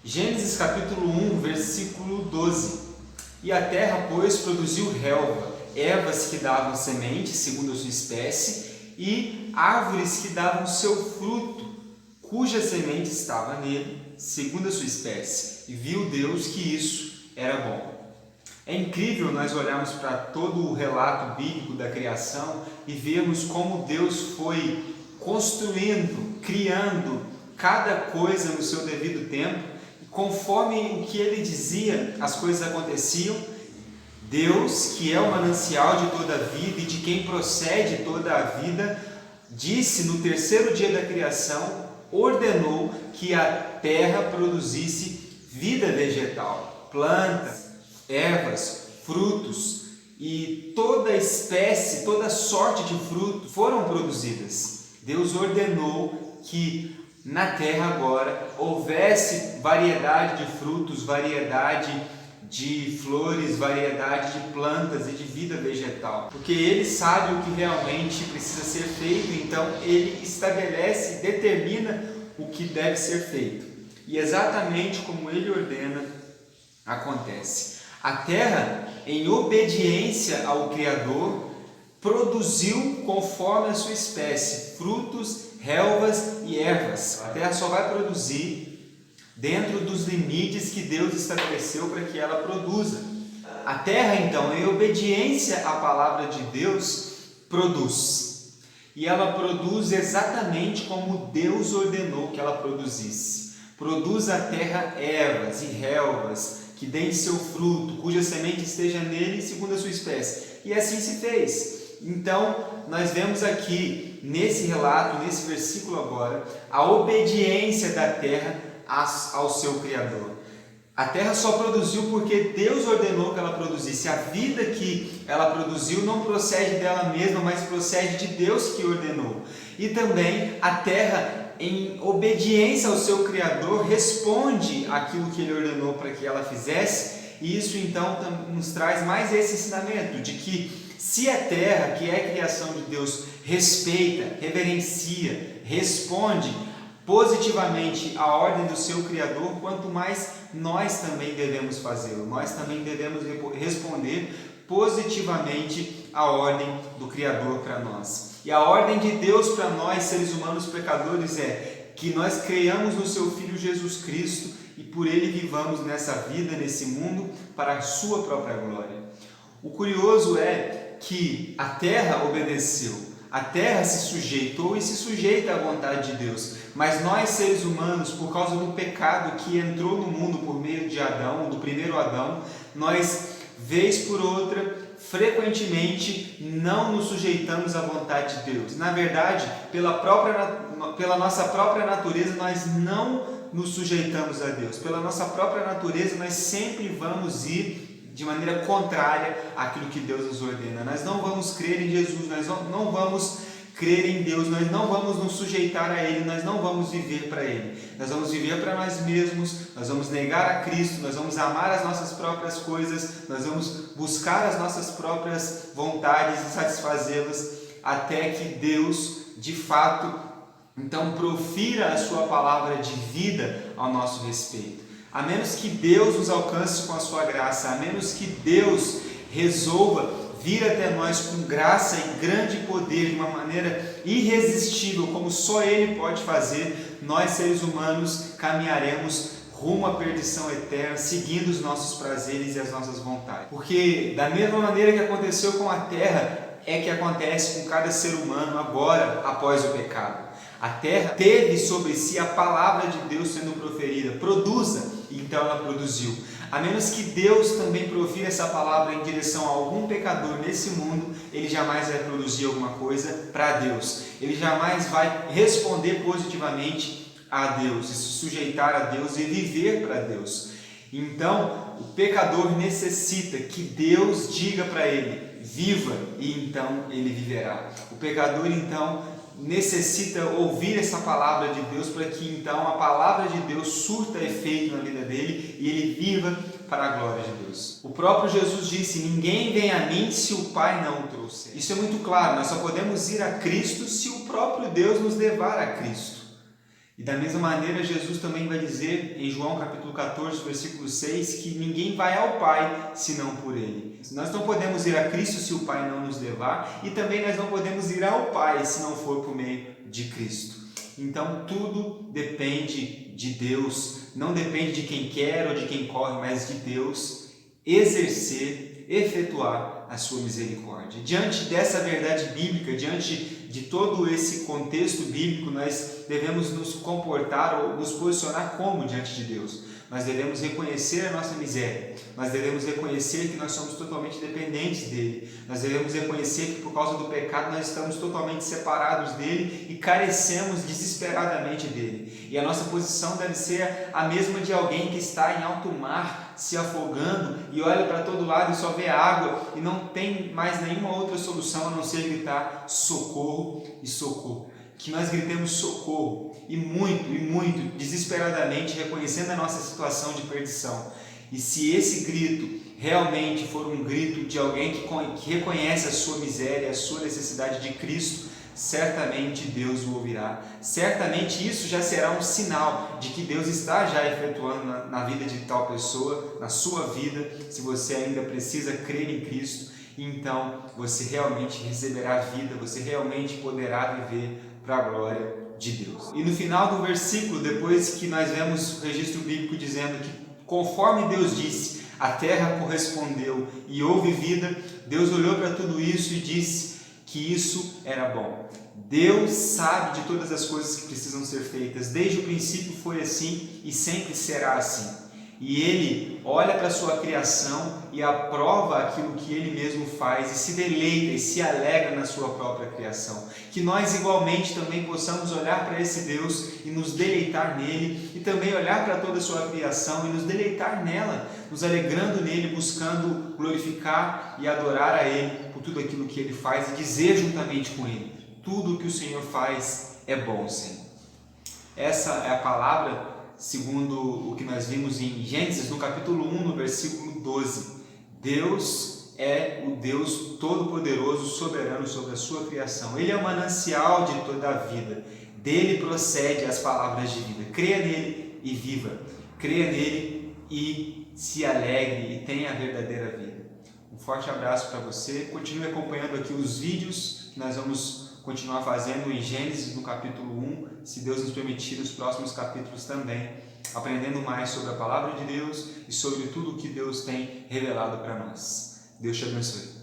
Gênesis capítulo 1, versículo 12. E a terra, pois, produziu relva, ervas que davam semente, segundo a sua espécie, e árvores que davam seu fruto, cuja semente estava nele, segundo a sua espécie. E viu Deus que isso era bom. É incrível nós olharmos para todo o relato bíblico da criação e vermos como Deus foi construindo, criando cada coisa no seu devido tempo. Conforme o que ele dizia, as coisas aconteciam. Deus, que é o manancial de toda a vida e de quem procede toda a vida, disse no terceiro dia da criação, ordenou que a terra produzisse vida vegetal, plantas, ervas, frutos e toda espécie, toda sorte de fruto foram produzidas. Deus ordenou que na terra agora houvesse variedade de frutos, variedade de flores, variedade de plantas e de vida vegetal, porque Ele sabe o que realmente precisa ser feito, então Ele estabelece e determina o que deve ser feito, e exatamente como Ele ordena, acontece. A terra, em obediência ao Criador, produziu conforme a sua espécie, frutos, relvas e ervas. A terra só vai produzir dentro dos limites que Deus estabeleceu para que ela produza. A terra, então, em obediência à palavra de Deus, produz. E ela produz exatamente como Deus ordenou que ela produzisse. Produz a terra ervas e relvas, que deem seu fruto, cuja semente esteja nele segundo a sua espécie. E assim se fez. Então, nós vemos aqui, nesse relato, nesse versículo agora, a obediência da terra ao seu Criador. A terra só produziu porque Deus ordenou que ela produzisse. A vida que ela produziu não procede dela mesma, mas procede de Deus que ordenou. E também a terra, em obediência ao seu Criador, responde àquilo que Ele ordenou para que ela fizesse. E isso então nos traz mais esse ensinamento de que se a terra, que é a criação de Deus, respeita, reverencia, responde positivamente à ordem do seu Criador, quanto mais nós também devemos fazê-lo. Nós também devemos responder positivamente à ordem do Criador para nós. E a ordem de Deus para nós, seres humanos pecadores, é que nós creiamos no seu Filho Jesus Cristo e por Ele vivamos nessa vida, nesse mundo, para a sua própria glória. O curioso é que a terra obedeceu, a terra se sujeitou e se sujeita à vontade de Deus, mas nós seres humanos, por causa do pecado que entrou no mundo por meio de Adão, do primeiro Adão, nós, vez por outra, frequentemente não nos sujeitamos à vontade de Deus. Na verdade, pela nossa própria natureza, nós não nos sujeitamos a Deus. Pela nossa própria natureza, nós sempre vamos ir de maneira contrária àquilo que Deus nos ordena. Nós não vamos crer em Jesus, nós não vamos crer em Deus, nós não vamos nos sujeitar a Ele, nós não vamos viver para Ele. Nós vamos viver para nós mesmos, nós vamos negar a Cristo, nós vamos amar as nossas próprias coisas, nós vamos buscar as nossas próprias vontades e satisfazê-las, até que Deus, de fato, então profira a sua palavra de vida ao nosso respeito. A menos que Deus nos alcance com a sua graça, a menos que Deus resolva vir até nós com graça e grande poder, de uma maneira irresistível, como só Ele pode fazer, nós seres humanos caminharemos rumo à perdição eterna, seguindo os nossos prazeres e as nossas vontades. Porque da mesma maneira que aconteceu com a terra, é que acontece com cada ser humano agora, após o pecado. A terra teve sobre si a palavra de Deus sendo proferida, produza, e então ela produziu. A menos que Deus também profira essa palavra em direção a algum pecador nesse mundo, ele jamais vai produzir alguma coisa para Deus. Ele jamais vai responder positivamente a Deus, e se sujeitar a Deus e viver para Deus. Então, o pecador necessita que Deus diga para ele, viva, e então ele viverá. O pecador, então, necessita ouvir essa palavra de Deus para que então a palavra de Deus surta efeito na vida dele e ele viva para a glória de Deus. O próprio Jesus disse, ninguém vem a mim se o Pai não o trouxer. Isso é muito claro, nós só podemos ir a Cristo se o próprio Deus nos levar a Cristo. E da mesma maneira, Jesus também vai dizer em João capítulo 14, versículo 6, que ninguém vai ao Pai senão por Ele. Nós não podemos ir a Cristo se o Pai não nos levar, e também nós não podemos ir ao Pai se não for por meio de Cristo. Então tudo depende de Deus, não depende de quem quer ou de quem corre, mas de Deus exercer, efetuar a sua misericórdia. Diante dessa verdade bíblica, diante de todo esse contexto bíblico, nós devemos nos comportar ou nos posicionar como diante de Deus. Nós devemos reconhecer a nossa miséria, nós devemos reconhecer que nós somos totalmente dependentes dele, nós devemos reconhecer que por causa do pecado nós estamos totalmente separados dele e carecemos desesperadamente dele. E a nossa posição deve ser a mesma de alguém que está em alto mar, se afogando e olha para todo lado e só vê água e não tem mais nenhuma outra solução a não ser gritar socorro e socorro. Que nós gritemos socorro e muito, desesperadamente, reconhecendo a nossa situação de perdição. E se esse grito realmente for um grito de alguém que reconhece a sua miséria, a sua necessidade de Cristo, certamente Deus o ouvirá. Certamente isso já será um sinal de que Deus está já efetuando na vida de tal pessoa, na sua vida, se você ainda precisa crer em Cristo. Então você realmente receberá vida, você realmente poderá viver para a glória de Deus. E no final do versículo, depois que nós vemos o registro bíblico dizendo que conforme Deus disse, a terra correspondeu e houve vida, Deus olhou para tudo isso e disse que isso era bom. Deus sabe de todas as coisas que precisam ser feitas, desde o princípio foi assim e sempre será assim. E Ele olha para a sua criação e aprova aquilo que Ele mesmo faz e se deleita e se alegra na sua própria criação. Que nós igualmente também possamos olhar para esse Deus e nos deleitar nele e também olhar para toda a sua criação e nos deleitar nela, nos alegrando nele, buscando glorificar e adorar a Ele por tudo aquilo que Ele faz e dizer juntamente com Ele: tudo o que o Senhor faz é bom, Senhor. Essa é a palavra segundo o que nós vimos em Gênesis, no capítulo 1, no versículo 12. Deus é o Deus todo-poderoso, soberano sobre a sua criação. Ele é o manancial de toda a vida. Dele procede as palavras de vida. Creia nele e viva. Creia nele e se alegre e tenha a verdadeira vida. Um forte abraço para você. Continue acompanhando aqui os vídeos que nós vamos continuar fazendo em Gênesis no capítulo 1, se Deus nos permitir, os próximos capítulos também, aprendendo mais sobre a palavra de Deus e sobre tudo o que Deus tem revelado para nós. Deus te abençoe.